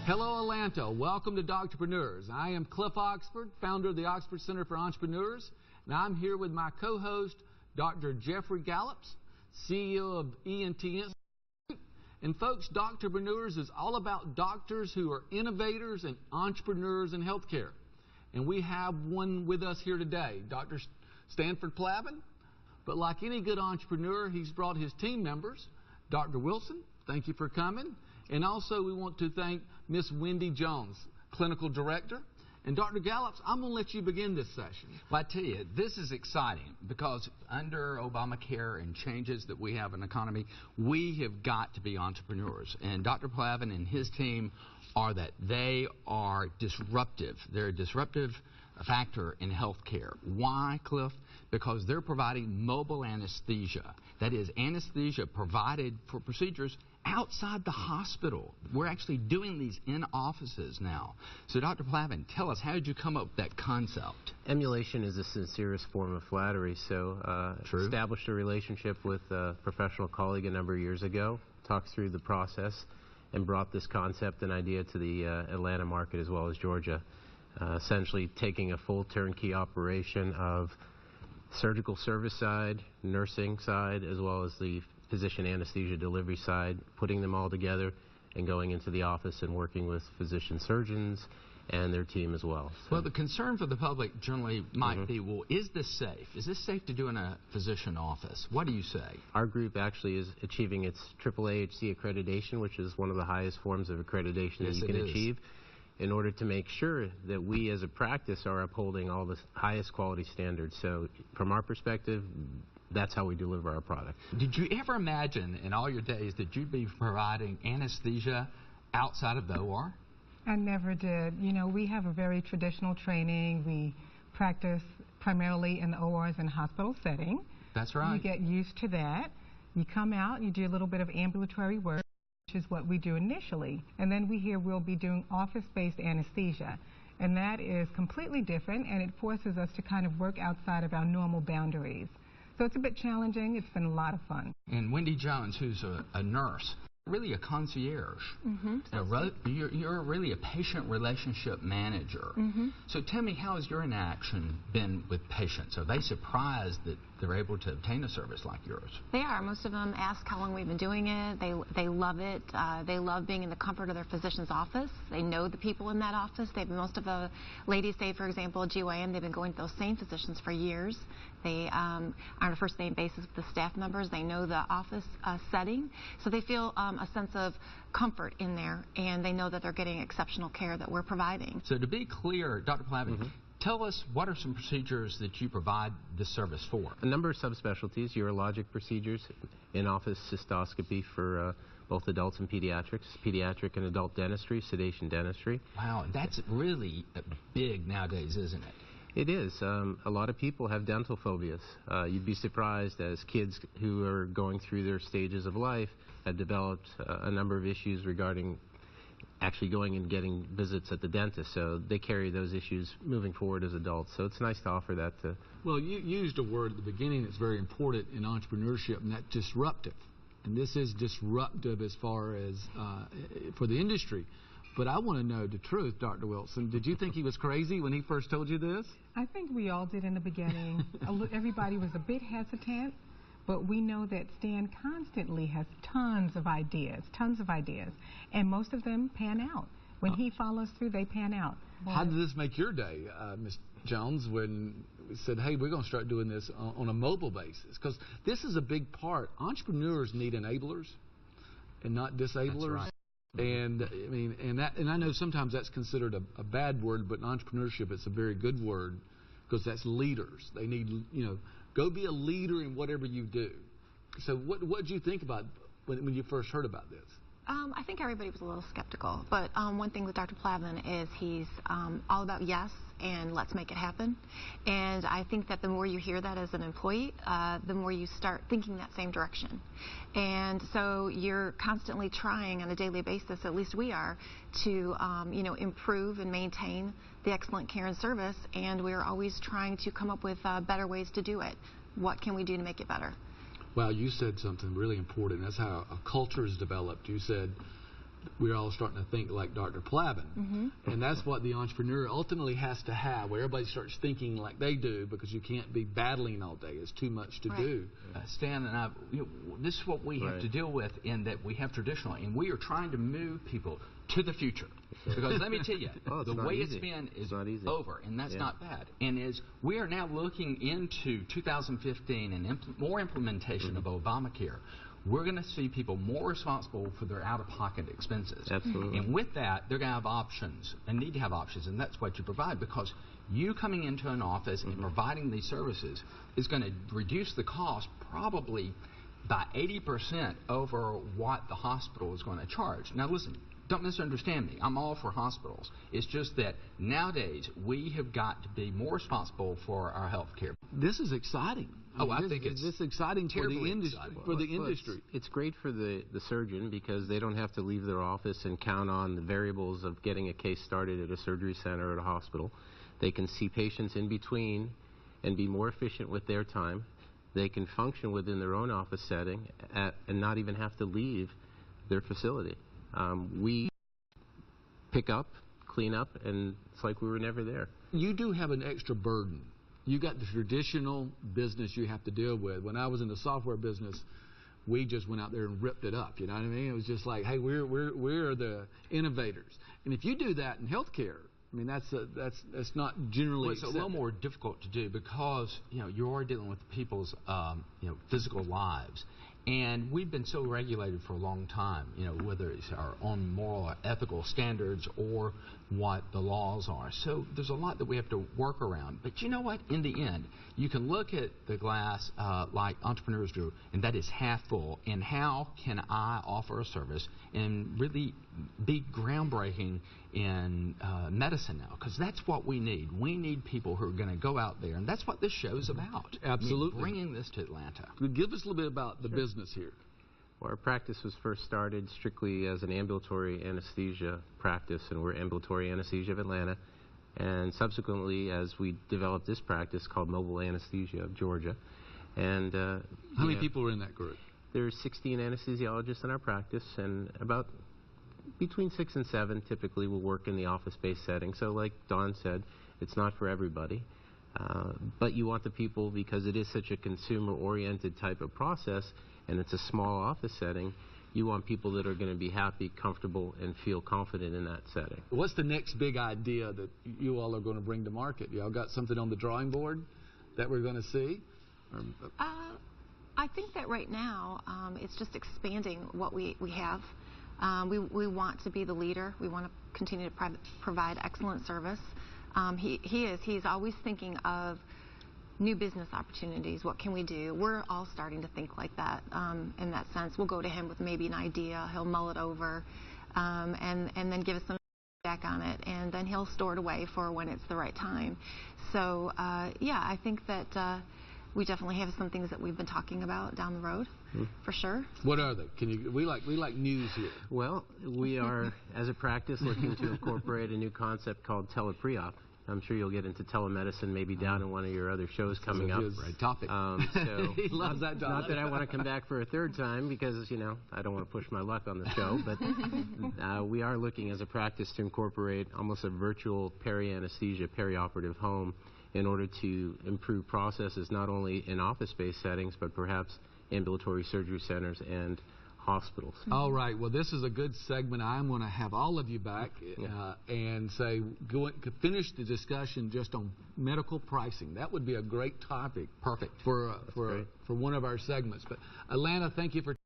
Hello, Atlanta. Welcome to DoctorPreneurs. I am Cliff Oxford, founder of the Oxford Center for Entrepreneurs, and I'm here with my co-host, Dr. Jeffrey Gallups, CEO of ENT Institute. And folks, DoctorPreneurs is all about doctors who are innovators and entrepreneurs in healthcare. And we have one with us here today, Dr. Stanford Plavin. But like any good entrepreneur, he's brought his team members. Dr. Wilson, thank you for coming. And also we want to thank Miss Wendy Jones, Clinical Director. And Dr. Gallups, I'm going to let you begin this session. Well, I tell you, this is exciting because under Obamacare and changes that we have in the economy, we have got to be entrepreneurs. And Dr. Plavin and his team are that. They are disruptive. They're a disruptive factor in healthcare. Why, Cliff? Because they're providing mobile anesthesia. That is, anesthesia provided for procedures outside the hospital. We're actually doing these in offices now. So Dr. Plavin, tell us, how did you come up with that concept? Emulation is the sincerest form of flattery. So established a relationship with a professional colleague a number of years ago, talked through the process, and brought this concept and idea to the Atlanta market as well as Georgia. Essentially taking a full turnkey operation of surgical service side, nursing side, as well as the physician anesthesia delivery side, putting them all together and going into the office and working with physician surgeons and their team as well. So, well, the concern for the public generally might be, well, is this safe? Is this safe to do in a physician office? What do you say? Our group actually is achieving its AAAHC accreditation, which is one of the highest forms of accreditation that you can achieve, in order to make sure that we as a practice are upholding all the highest quality standards. So from our perspective, that's how we deliver our product. Did you ever imagine in all your days that you'd be providing anesthesia outside of the OR? I never did. You know, we have a very traditional training. We practice primarily in the ORs and hospital setting. That's right. You get used to that. You come out, you do a little bit of ambulatory work, which is what we do initially. And then we hear we'll be doing office-based anesthesia. And that is completely different, and it forces us to kind of work outside of our normal boundaries. So it's a bit challenging. It's been a lot of fun. And Wendy Jones, who's a nurse, really a concierge. You're really a patient relationship manager. So tell me, how has your interaction been with patients? Are they surprised that they're able to obtain a service like yours? They are. Most of them ask how long we've been doing it. They love it. They love being in the comfort of their physician's office. They know the people in that office. Most of the ladies say, for example, GYN, they've been going to those same physicians for years. They are on a first-name basis with the staff members. They know the office setting. So they feel a sense of comfort in there, and they know that they're getting exceptional care that we're providing. So to be clear, Dr. Plavin, tell us, what are some procedures that you provide this service for? A number of subspecialties, urologic procedures, in-office cystoscopy for both adults and pediatrics, pediatric and adult dentistry, sedation dentistry. Wow, that's really big nowadays, isn't it? It is. A lot of people have dental phobias. You'd be surprised, as kids who are going through their stages of life have developed a number of issues regarding actually going and getting visits at the dentist. So they carry those issues moving forward as adults. So it's nice to offer that to... Well, you used a word at the beginning that's very important in entrepreneurship, and that's disruptive. And this is disruptive as far as for the industry. But I want to know the truth, Dr. Wilson. Did you think he was crazy when he first told you this? I think we all did in the beginning. Everybody was a bit hesitant, but we know that Stan constantly has tons of ideas, and most of them pan out. When he follows through, they pan out. How did this make your day, Ms. Jones, when we said, hey, we're going to start doing this on a mobile basis? Because this is a big part. Entrepreneurs need enablers and not disablers. That's right. And I mean, and I know sometimes that's considered a bad word, but in entrepreneurship it's a very good word, because that's leaders. They need, go be a leader in whatever you do. So what did you think about when you first heard about this? I think everybody was a little skeptical, but one thing with Dr. Plavin is he's all about yes and let's make it happen. And I think that the more you hear that as an employee, the more you start thinking that same direction. And so you're constantly trying on a daily basis, at least we are, to improve and maintain the excellent care and service, and we're always trying to come up with better ways to do it. What can we do to make it better? Well, you said something really important. That's how a culture is developed. You said we're all starting to think like Dr. Plavin. And that's what the entrepreneur ultimately has to have, where everybody starts thinking like they do, because you can't be battling all day. It's too much to do. Stan and I, this is what we have to deal with, in that we have traditional, and we are trying to move people to the future. Because let me tell you, the way it's been is over, and that's not bad. And as we are now looking into 2015 and more implementation of Obamacare, we're going to see people more responsible for their out-of-pocket expenses. Absolutely. And with that, they're going to have options, and need to have options, and that's what you provide, because you coming into an office and providing these services is going to reduce the cost probably by 80% over what the hospital is going to charge. Now listen, don't misunderstand me. I'm all for hospitals. It's just that nowadays we have got to be more responsible for our health care. This is exciting. I think it's this exciting for the industry. It's great for the surgeon, because they don't have to leave their office and count on the variables of getting a case started at a surgery center or at a hospital. They can see patients in between and be more efficient with their time. They can function within their own office setting and not even have to leave their facility. We pick up, clean up, and it's like we were never there. You do have an extra burden. You got the traditional business you have to deal with. When I was in the software business, we just went out there and ripped it up. You know what I mean? It was just like, hey, we're the innovators. And if you do that in healthcare, I mean, that's not generally it's accepted. a little more difficult to do, because you're dealing with people's physical lives. And we've been so regulated for a long time, whether it's our own moral or ethical standards or what the laws are. So there's a lot that we have to work around. But you know what? In the end, you can look at the glass like entrepreneurs do, and that is half full. And how can I offer a service and really be groundbreaking in medicine now? Because that's what we need. We need people who are going to go out there, and that's what this show's about. Absolutely. Bringing this to Atlanta. Give us a little bit about the business here. Well, our practice was first started strictly as an ambulatory anesthesia practice, and we're Ambulatory Anesthesia of Atlanta. And subsequently, as we developed this practice called Mobile Anesthesia of Georgia. And how many people are in that group? There's 16 anesthesiologists in our practice, and about between 6 and 7 typically will work in the office-based setting. So like Dawn said, it's not for everybody. But you want the people, because it is such a consumer-oriented type of process, and it's a small office setting, you want people that are going to be happy, comfortable, and feel confident in that setting. What's the next big idea that you all are going to bring to market? Y'all got something on the drawing board that we're going to see? I think that right now it's just expanding what we have. We want to be the leader. We want to continue to provide excellent service. He's always thinking of new business opportunities. What can we do? We're all starting to think like that in that sense. We'll go to him with maybe an idea. He'll mull it over and then give us some feedback on it, and then he'll store it away for when it's the right time. So, yeah, I think that we definitely have some things that we've been talking about down the road, for sure. What are they? We like news here. Well, we are, as a practice, looking to incorporate a new concept called tele-pre-op. I'm sure you'll get into telemedicine maybe down in one of your other shows coming up. Right topic. So he loves that topic. Not that I want to come back for a third time, because, I don't want to push my luck on the show, but we are looking as a practice to incorporate almost a virtual peri-anesthesia, perioperative home, in order to improve processes not only in office-based settings, but perhaps ambulatory surgery centers and hospitals. All right. Well, this is a good segment. I'm going to have all of you back and say, finish the discussion just on medical pricing. That would be a great topic. Perfect. For one of our segments. But Atlanta, thank you for